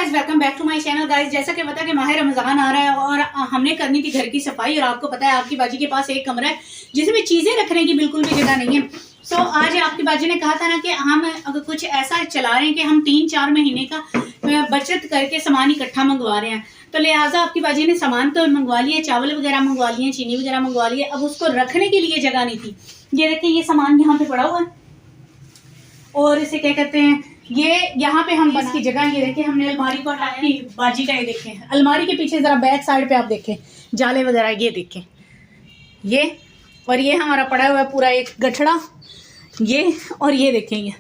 Guys, welcome back to my channel. Guys, जैसा कि पता है कि माह रमज़ान आ रहा है और हमने करनी थी घर की सफाई। और आपको पता है आपकी बाजी के पास एक कमरा है जिसमें चीज़ें रखने की बिल्कुल भी जगह नहीं है। सो आज आपकी बाजी ने कहा था ना कि हम अगर कुछ ऐसा चला रहे हैं कि हम 3-4 महीने का बचत करके सामान इकट्ठा मंगवा रहे हैं, तो लिहाजा आपकी बाजी ने सामान तो मंगवा लिया, चावल वगैरह मंगवा लिए, चीनी वगैरह मंगवा लिए। अब उसको रखने के लिए जगह नहीं थी। ये देखिए, ये सामान यहाँ पे पड़ा हुआ है और इसे क्या कहते हैं, ये यहाँ पे हम बस की जगह, ये देखें हमने अलमारी को हटाया। बाजी का ये देखें, अलमारी के पीछे ज़रा बैक साइड पे आप देखें जाले वगैरह, ये देखें ये, और ये हमारा पड़ा हुआ है पूरा एक गठड़ा ये। और ये देखें, ये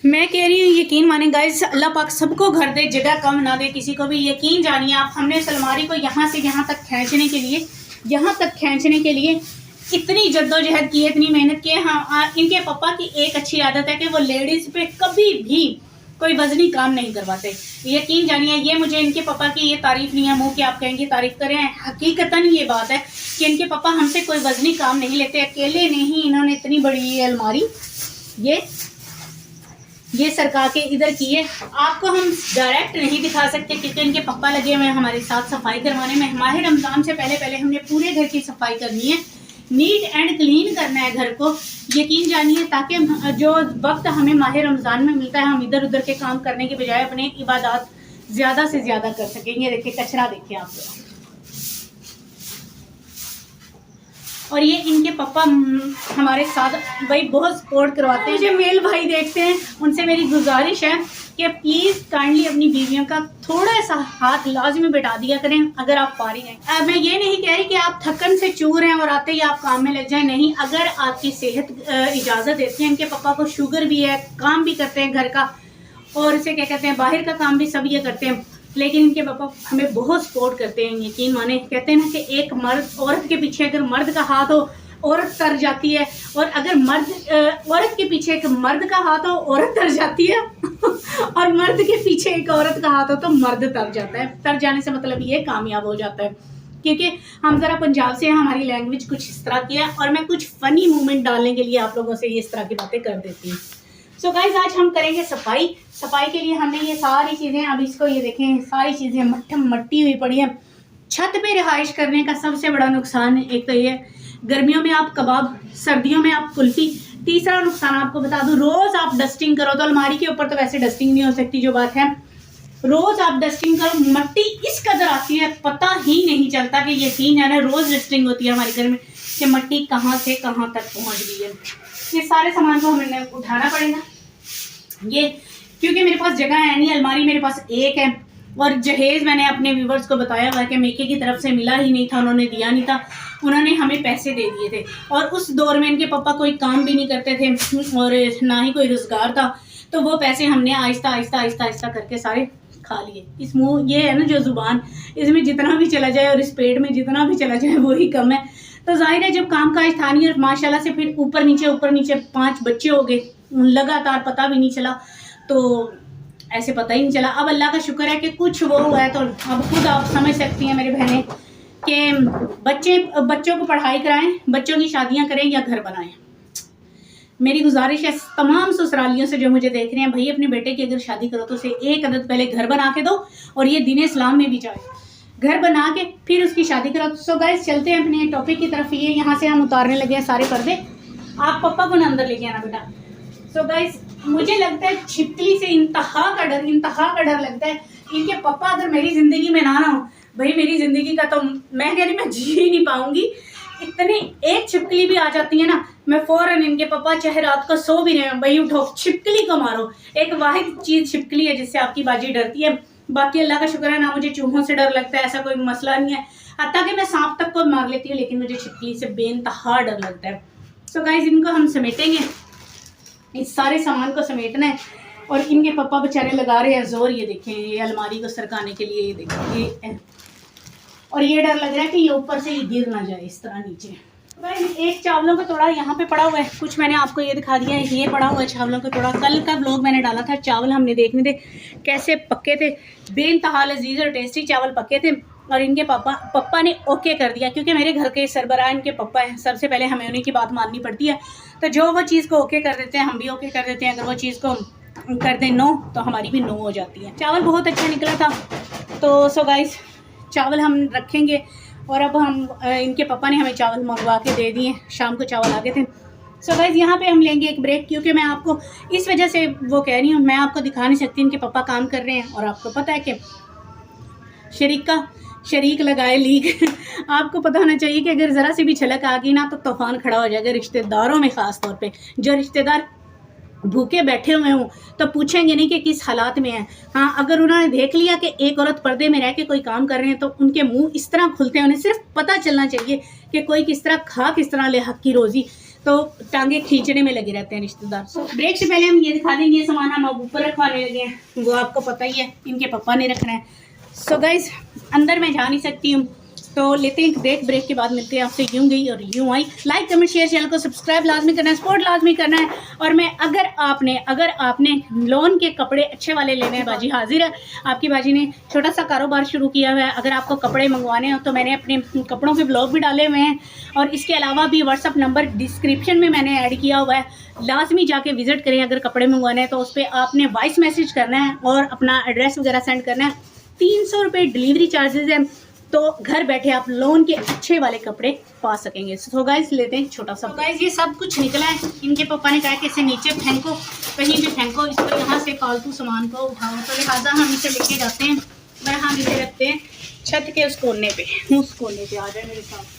मैं कह रही हूँ यकीन माने गाइस, अल्लाह पाक सबको घर दे, जगह कम ना दे किसी को भी। यकीन जानिए आप, हमने इस अलमारी को यहाँ से यहाँ तक खींचने के लिए, यहाँ तक खींचने के लिए इतनी जद्दोजहद की है, इतनी मेहनत की है। हाँ, इनके पापा की एक अच्छी आदत है कि वो लेडीज़ पे कभी भी कोई वजनी काम नहीं करवाते। यकीन जानिए, ये मुझे इनके पापा की ये तारीफ़ नहीं है मुँह की आप कहेंगे तारीफ़ करें, हकीकतन ये बात है कि इनके पापा हमसे कोई वजनी काम नहीं लेते। अकेले नहीं इन्होंने इतनी बड़ी ये अलमारी ये सरका के इधर की है। आपको हम डायरेक्ट नहीं दिखा सकते क्योंकि इनके पापा लगे हुए हैं हमारे साथ सफाई करवाने में। माह रमज़ान से पहले हमने पूरे घर की सफाई करनी है, नीट एंड क्लीन करना है घर को। यकीन जानिए, ताकि जो वक्त हमें माह रमज़ान में मिलता है हम इधर उधर के काम करने के बजाय अपने इबादत ज़्यादा से ज़्यादा कर सकेंगे। देखिए कचरा, देखिए आप लोग। और ये इनके पापा हमारे साथ भाई बहुत सपोर्ट करवाते हैं। मुझे मेल भाई देखते हैं, उनसे मेरी गुजारिश है कि प्लीज़ काइंडली अपनी बीवियों का थोड़ा सा हाथ लाजमी बैठा दिया करें अगर आप फारिग हैं। मैं ये नहीं कह रही कि आप थकन से चूर हैं और आते ही आप काम में लग जाएं, नहीं। अगर आपकी सेहत इजाज़त देती है, इनके पापा को शुगर भी है, काम भी करते हैं घर का, और इसे क्या कहते हैं बाहर का काम भी सब ये करते हैं, लेकिन इनके पापा हमें बहुत सपोर्ट करते हैं। यकीन माने, कहते हैं ना कि एक मर्द औरत के पीछे अगर मर्द का हाथ हो औरत तर जाती है, और अगर औरत के पीछे एक मर्द का हाथ हो औरत तर जाती है और मर्द के पीछे एक औरत का हाथ हो तो मर्द तर जाता है। तर जाने से मतलब ये कामयाब हो जाता है। क्योंकि हम ज़रा पंजाब से हैं, हमारी लैंग्वेज कुछ इस तरह की है और मैं कुछ फ़नी मूवमेंट डालने के लिए आप लोगों से इस तरह की बातें कर देती हूँ। सो गाइज, आज हम करेंगे सफाई के लिए हमने ये सारी चीज़ें, अब इसको ये देखें, सारी चीज़ें मट्टी हुई पड़ी है। छत पे रिहाइश करने का सबसे बड़ा नुकसान एक तो ये, गर्मियों में आप कबाब, सर्दियों में आप कुल्फ़ी। तीसरा नुकसान आपको बता दूं, रोज़ आप डस्टिंग करो तो अलमारी के ऊपर तो वैसे डस्टिंग नहीं हो सकती जो बात है, रोज़ आप डस्टिंग करो, मट्टी इस कदर आती है पता ही नहीं चलता कि यकीन है ना, रोज़ डस्टिंग होती है हमारे घर में कि मट्टी कहाँ से कहाँ तक पहुँच गई है। ये सारे सामान को हमें उठाना पड़ेगा ये, क्योंकि मेरे पास जगह है नहीं, अलमारी मेरे पास एक है। और जहेज़ मैंने अपने व्यूवर्स को बताया हुआ कि मेके की तरफ से मिला ही नहीं था, उन्होंने दिया नहीं था, उन्होंने हमें पैसे दे दिए थे। और उस दौर में इनके पापा कोई काम भी नहीं करते थे और ना ही कोई रोज़गार था, तो वो पैसे हमने आहिस्ता आहिस्ता करके सारे खा लिए। इस मुँह ये है ना जो ज़ुबान, इसमें जितना भी चला जाए और इस पेट में जितना भी चला जाए वही कम है। तो जाहिर है जब काम काज था नहीं और माशाल्लाह से फिर ऊपर नीचे 5 बच्चे हो गए लगातार, पता भी नहीं चला, तो ऐसे पता ही नहीं चला। अब अल्लाह का शुक्र है कि कुछ वो हुआ है, तो अब खुद आप समझ सकती हैं मेरी बहनें कि बच्चों को पढ़ाई कराएं, बच्चों की शादियां करें या घर बनाएं। मेरी गुजारिश है तमाम ससुरालियों से जो मुझे देख रहे हैं, भाई अपने बेटे की अगर शादी करो तो उसे एक अदद पहले घर बना के दो, और ये दीन इस्लाम में भी जाए, घर बना के फिर उसकी शादी करो। सो गाइस, चलते हैं अपने टॉपिक की तरफ। ये यहाँ से हम उतारने लगे हैं सारे पर्दे। आप पापा को ना अंदर लेके आना बेटा। सो गाइस, मुझे लगता है छिपकली से इंतहा का डर लगता है। इनके पापा अगर मेरी ज़िंदगी में ना हो, भाई मेरी ज़िंदगी का तो मैं कह रही मैं जी ही नहीं पाऊंगी। इतनी एक छिपकली भी आ जाती है ना, मैं फ़ौरन इनके पापा चाहे रात को सो भी रहे हैं, भाई उठो छिपकली को मारो। एक वाहिद चीज़ छिपकली है जिससे आपकी बाजी डरती है। बाकी अल्लाह का शुक्र है ना मुझे चूहों से डर लगता है, ऐसा कोई मसला नहीं है। हत्ता कि मैं सांप तक को मार लेती हूँ, लेकिन मुझे छिपकली से बेइंतहा डर लगता है। सो गाइस, इनको हम समेटेंगे, इस सारे सामान को समेटना है। और इनके पापा बेचारे लगा रहे हैं जोर, ये देखें ये अलमारी को सरकाने के लिए, ये देखें ये, और ये डर लग रहा है कि ये ऊपर से ये गिर ना जाए इस तरह नीचे। एक चावलों का तोड़ा यहाँ पे पड़ा हुआ है, कुछ मैंने आपको ये दिखा दिया है, ये पड़ा हुआ है चावलों का तोड़ा। कल का व्लॉग मैंने डाला था, चावल हमने देखने थे कैसे पक्के थे, बेइंतहा लजीज और टेस्टी चावल पक्के थे। और इनके पापा ने ओके कर दिया, क्योंकि मेरे घर के सरबराह इनके पापा हैं, सबसे पहले हमें उन्हीं की बात माननी पड़ती है। तो जो वो चीज़ को ओके कर देते हैं हम भी ओके कर देते हैं। अगर वो चीज़ को कर दें नो तो हमारी भी नो हो जाती है। चावल बहुत अच्छा निकला था। तो सो गाइस चावल हम रखेंगे और अब हम इनके पापा ने हमें चावल मंगवा के दे दिए, शाम को चावल आ गए थे। सो गाइस यहाँ पे हम लेंगे एक ब्रेक, क्योंकि मैं आपको इस वजह से वो कह रही हूँ, मैं आपको दिखा नहीं सकती इनके पापा काम कर रहे हैं और आपको पता है कि शरीक लगाए लीक आपको पता होना चाहिए कि अगर ज़रा सी भी छलक आ गई ना तो तूफान खड़ा हो जाएगा रिश्तेदारों में। ख़ास तौर पे जो रिश्तेदार भूखे बैठे हुए हों तो पूछेंगे नहीं कि किस हालात में है। हाँ, अगर उन्होंने देख लिया कि एक औरत पर्दे में रह के कोई काम कर रहे हैं तो उनके मुंह इस तरह खुलते हैं, उन्हें सिर्फ पता चलना चाहिए कि कोई किस तरह खा किस तरह ले हक की रोज़ी, तो टांगे खींचने में लगे रहते हैं रिश्तेदार। ब्रेक से पहले हम ये दिखा देंगे, ये सामान हम अब ऊपर रखवाने लगे हैं, वो आपको पता ही है इनके पापा ने रखना है। सो गाइज अंदर मैं जा नहीं सकती हूँ, तो लेते हैं एक ब्रेक के बाद मिलते हैं आपसे। यूँ गई और यूँ आई। लाइक कमेंट शेयर, चैनल को सब्सक्राइब लाजमी करना है, सपोर्ट लाजमी करना है। और मैं अगर आपने लोन के कपड़े अच्छे वाले लेने हैं, बाजी हाजिर है। आपकी बाजी ने छोटा सा कारोबार शुरू किया हुआ है, अगर आपको कपड़े मंगवाने हो तो मैंने अपने कपड़ों के ब्लॉग भी डाले हुए हैं और इसके अलावा भी व्हाट्सअप नंबर डिस्क्रिप्शन में मैंने ऐड किया हुआ है, लाजमी जाके विज़िट करें। अगर कपड़े मंगवाने हैं तो उस पर आपने वॉइस मैसेज करना है और अपना एड्रेस वगैरह सेंड करना है। 300 रुपये डिलीवरी चार्जेस हैं, तो घर बैठे आप लोन के अच्छे वाले कपड़े पा सकेंगे। सो गाइस लेते हैं छोटा सा। गाइस ये सब कुछ निकला है, इनके पापा ने कहा कि इसे नीचे फेंको, कहीं भी फेंको, इसको यहाँ से फालतू सामान को उठाओ, तो लिहाजा हम इसे लेके जाते हैं और हम इसे रखते हैं छत के उस कोने पे। उस कोने पे आ जाए मेरे साथ।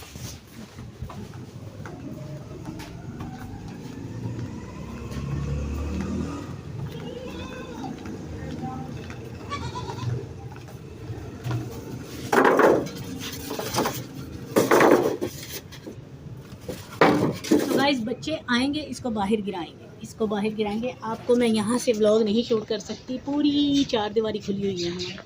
गाइस बच्चे आएंगे, इसको बाहर गिराएंगे। आपको मैं यहाँ से व्लॉग नहीं शूट कर सकती, पूरी चार दीवारी खुली हुई है हमारी।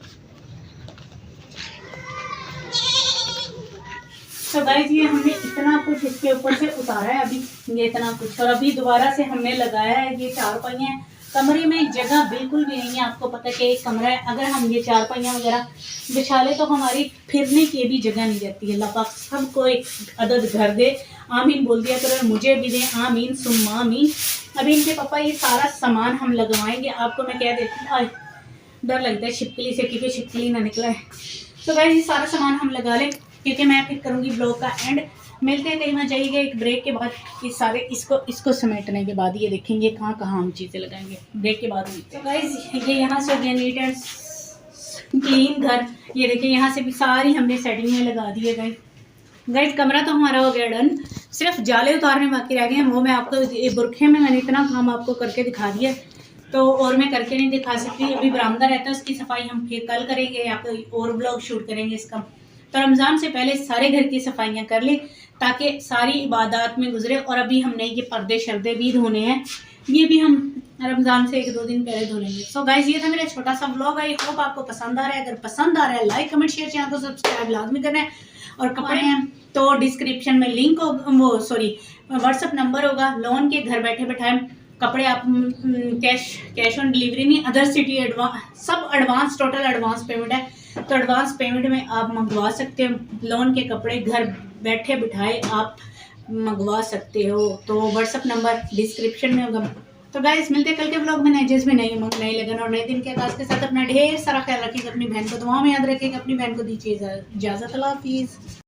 तो गाइस ये हमने इतना कुछ इसके ऊपर से उतारा है अभी, ये इतना कुछ, और अभी दोबारा से हमने लगाया है ये चारपाइयाँ। कमरे में जगह बिल्कुल भी नहीं है, आपको पता है कि एक कमरा है, अगर हम ये चारपाइयाँ वगैरह बिछा ले तो हमारी फिरने की भी जगह नहीं रहती है। अल्लाह पाक सबको एक अदद घर दे, आमीन बोल दिया करो, मुझे भी दे आमीन सुम्मा आमीन। अभी इनके पापा ये सारा सामान हम लगवाएंगे। आपको मैं कह देती हूँ, डर लगता है छिपकली से, क्योंकि छिपकली ना निकला है। तो गाइस ये सारा सामान हम लगा लें, क्योंकि मैं फिर करूँगी ब्लॉग का एंड। मिलते हैं कहीं ना जाइएगा एक ब्रेक के बाद, ये सारे इसको समेटने के बाद ये देखेंगे कहाँ हम चीज़ें लगाएंगे ब्रेक के बाद। तो गाइस ये यहाँ से नीट एंड क्लीन घर, ये देखिए यहाँ से भी सारी हमने सेटिंग में लगा दी है। गाइस कमरा तो हमारा हो गया डन, सिर्फ जाले उतारने बाकी रह गए हैं, वो मैं आपको ये बुरखे में मैंने इतना काम आपको करके दिखा दिया, तो और मैं करके नहीं दिखा सकती। अभी बरामदा रहता है, उसकी सफाई हम फिर कल करेंगे या कोई और ब्लॉग शूट करेंगे इसका। तो रमज़ान से पहले सारे घर की सफाइयाँ कर लें ताकि सारी इबादत में गुजरे। और अभी हमने ये पर्दे शर्दे भी धोने हैं, ये भी हम रमज़ान से 1-2 दिन पहले धो लेंगे। सो गाइस ये था मेरा छोटा सा व्लॉग, आई होप आपको पसंद आ रहा है। अगर पसंद आ रहा है लाइक कमेंट शेयर, चैनल को सब्सक्राइब लाजमी करना है। और कपड़े हैं तो डिस्क्रिप्शन में लिंक व्हाट्सअप नंबर होगा, लोन के घर बैठे बैठाए कपड़े आप कैश ऑन डिलीवरी नहीं, अदर सिटी सब एडवांस, टोटल एडवांस पेमेंट है, तो एडवांस पेमेंट में आप मंगवा सकते हो लोन के कपड़े, घर बैठे बिठाए आप मंगवा सकते हो। तो व्हाट्सअप नंबर डिस्क्रिप्शन में होगा। तो गाइस मिलते हैं कल के ब्लॉग में नए जिसमें नई लगन और नए दिन के आगाज के साथ। अपना ढेर सारा ख्याल रखिएगा, अपनी बहन को दुआ में याद रखिएगा, अपनी बहन को दीजिए इजाज़त। अल्लाह हाफिज़।